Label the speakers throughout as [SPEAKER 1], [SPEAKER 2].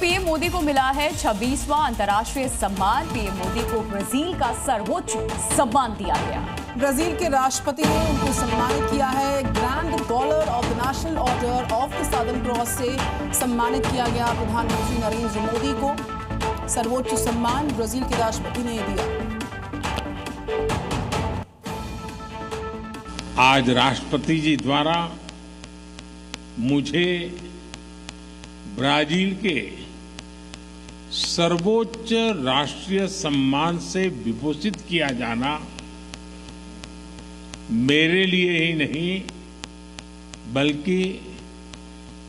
[SPEAKER 1] PM Modi को मिला है 26वां अंतर्राष्ट्रीय सम्मान। पीएम मोदी को ब्राजील का सर्वोच्च सम्मान दिया गया।
[SPEAKER 2] ब्राजील के राष्ट्रपति ने उनको सम्मानित किया है। Grand dollar of the national order of the southern cross से सम्मानित किया गया। प्रधानमंत्री नरेंद्र मोदी को सर्वोच्च सम्मान ब्राजील के राष्ट्रपति ने दिया।
[SPEAKER 3] आज राष्ट्रपति जी द्वारा मुझे ब्राजील के सर्वोच्च राष्ट्रीय सम्मान से विभूषित किया जाना मेरे लिए ही नहीं बल्कि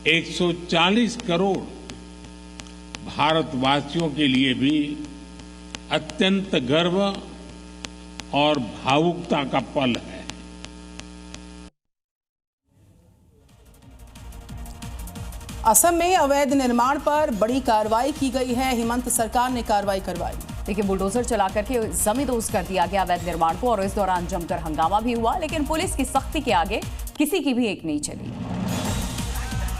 [SPEAKER 3] 140 करोड़ भारतवासियों के लिए भी अत्यंत गर्व और भावुकता का पल है।
[SPEAKER 2] असम में अवैध निर्माण पर बड़ी कार्रवाई की गई है। हेमंत सरकार ने कार्रवाई करवाई।
[SPEAKER 1] देखिए, बुलडोजर चला करके जमींदोज कर दिया गया अवैध निर्माण को और इस दौरान जमकर हंगामा भी हुआ, लेकिन पुलिस की सख्ती के आगे किसी की भी एक नहीं चली।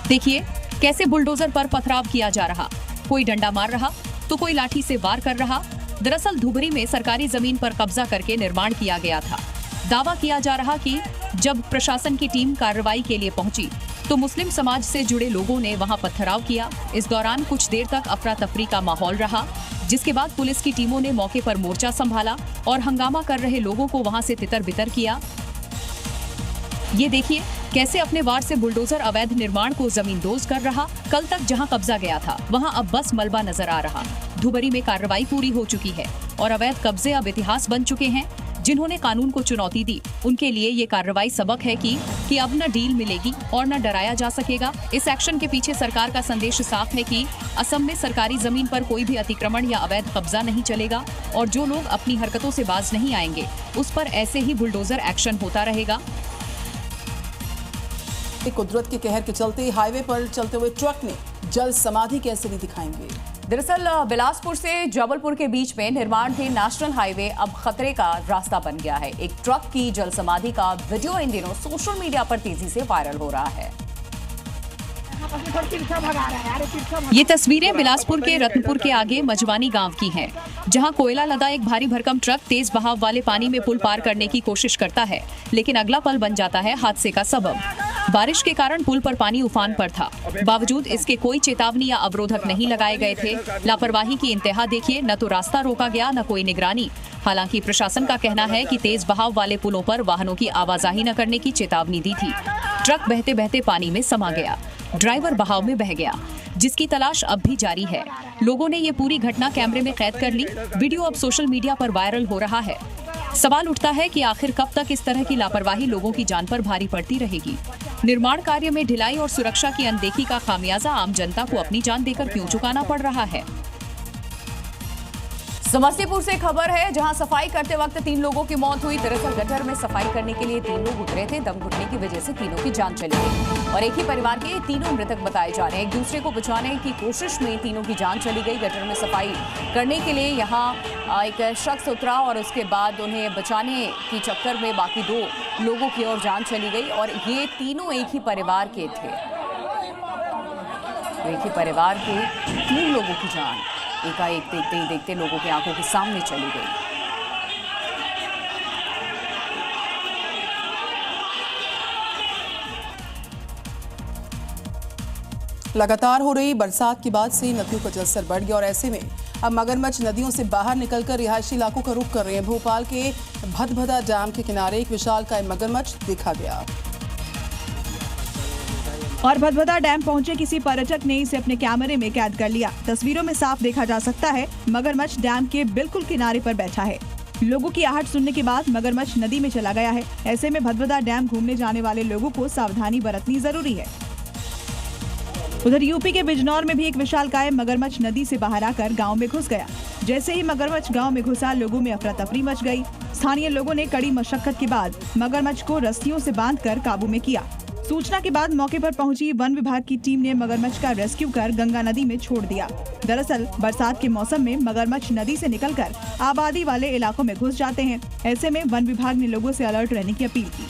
[SPEAKER 4] देखिए कैसे बुलडोजर पर पथराव किया जा रहा, कोई डंडा मार रहा तो कोई लाठी से वार कर रहा। दरअसल धुबरी में सरकारी जमीन पर कब्जा करके निर्माण किया गया था। दावा किया जा रहा कि जब प्रशासन की टीम कार्रवाई के लिए पहुंची तो मुस्लिम समाज से जुड़े लोगों ने वहां पथराव किया। इस दौरान कुछ देर तक अफरा तफरी का माहौल रहा, जिसके बाद पुलिस की टीमों ने मौके पर मोर्चा संभाला और हंगामा कर रहे लोगों को वहां से तितर बितर किया। ये देखिए कैसे अपने वार से बुलडोजर अवैध निर्माण को जमींदोज कर रहा। कल तक जहां कब्जा गया था वहां अब बस मलबा नजर आ रहा। धुबरी में कार्रवाई पूरी हो चुकी है और अवैध कब्जे अब इतिहास बन चुके हैं। जिन्होंने कानून को चुनौती दी उनके लिए ये कार्रवाई सबक है कि अब न डील मिलेगी और न डराया जा सकेगा। इस एक्शन के पीछे सरकार का संदेश साफ है कि असम में सरकारी जमीन पर कोई भी अतिक्रमण या अवैध कब्जा नहीं चलेगा और जो लोग अपनी हरकतों से बाज नहीं आएंगे उस पर ऐसे ही बुलडोजर एक्शन होता रहेगा।
[SPEAKER 2] कुदरत के कहर के चलते हाईवे पर चलते हुए ट्रक ने जल समाधि कैसे नहीं दिखाएंगे।
[SPEAKER 1] दरअसल बिलासपुर से जबलपुर के बीच में निर्माणाधीन नेशनल हाईवे अब खतरे का रास्ता बन गया है। एक ट्रक की जल समाधि का वीडियो इन दिनों सोशल मीडिया पर तेजी से वायरल हो रहा है।
[SPEAKER 4] ये तस्वीरें बिलासपुर के रत्नपुर के आगे मजवानी गांव की हैं, जहां कोयला लदा एक भारी भरकम ट्रक तेज बहाव वाले पानी में पुल पार करने की कोशिश करता है, लेकिन अगला पल बन जाता है हादसे का सबब। बारिश के कारण पुल पर पानी उफान पर था, बावजूद इसके कोई चेतावनी या अवरोधक नहीं लगाए गए थे। लापरवाही की इंतहा देखिए, न तो रास्ता रोका गया न कोई निगरानी। हालांकि प्रशासन का कहना है कि तेज बहाव वाले पुलों पर वाहनों की आवाजाही न करने की चेतावनी दी थी। ट्रक बहते बहते पानी में समा गया, ड्राइवर बहाव में बह गया, जिसकी तलाश अब भी जारी है। लोगों ने ये पूरी घटना कैमरे में कैद कर ली। वीडियो अब सोशल मीडिया पर वायरल हो रहा है। सवाल उठता है कि आखिर कब तक इस तरह की लापरवाही लोगों की जान पर भारी पड़ती रहेगी। निर्माण कार्य में ढिलाई और सुरक्षा की अनदेखी का खामियाजा आम जनता को अपनी जान देकर क्यों चुकाना पड़ रहा है।
[SPEAKER 1] समस्तीपुर से खबर है, जहां सफाई करते वक्त 3 लोगों की मौत हुई। दरअसल गटर में सफाई करने के लिए 3 लोग उतरे थे। दम घुटने की वजह से तीनों की जान चली गई और एक ही परिवार के 3 मृतक बताए जा रहे हैं। एक दूसरे को बचाने की कोशिश में तीनों की जान चली गई। गटर में सफाई करने के लिए यहाँ एक शख्स उतरा और उसके बाद उन्हें बचाने की चक्कर में बाकी 2 लोगों की ओर जान चली गई और ये तीनों एक ही परिवार के थे। एक ही परिवार के 3 लोगों की जान एकाएक देखते ही देखते लोगों की आंखों के सामने चली गई।
[SPEAKER 2] लगातार हो रही बरसात के बाद से नदियों का जलस्तर बढ़ गया और ऐसे में अब मगरमच्छ नदियों से बाहर निकलकर रिहायशी इलाकों का रुख कर रहे हैं। भोपाल के भदभदा डैम के किनारे एक विशालकाय मगरमच्छ देखा गया
[SPEAKER 5] और भदभदा डैम पहुंचे किसी पर्यटक ने इसे अपने कैमरे में कैद कर लिया। तस्वीरों में साफ देखा जा सकता है मगरमच्छ डैम के बिल्कुल किनारे पर बैठा है। लोगों की आहट सुनने के बाद मगरमच्छ नदी में चला गया है। ऐसे में भदभदा डैम घूमने जाने वाले लोगों को सावधानी बरतनी जरूरी है। उधर यूपी के बिजनौर में भी एक विशालकाय मगरमच्छ नदी से बाहर आकर गांव में घुस गया। जैसे ही मगरमच्छ गांव में घुसा, लोगों में अफरा तफरी मच गई। स्थानीय लोगों ने कड़ी मशक्कत के बाद मगरमच्छ को रस्सियों से बांधकर काबू में किया। सूचना के बाद मौके पर पहुंची वन विभाग की टीम ने मगरमच्छ का रेस्क्यू कर गंगा नदी में छोड़ दिया। दरअसल बरसात के मौसम में मगरमच्छ नदी से निकलकर आबादी वाले इलाकों में घुस जाते हैं। ऐसे में वन विभाग ने लोगों से अलर्ट रहने की अपील की।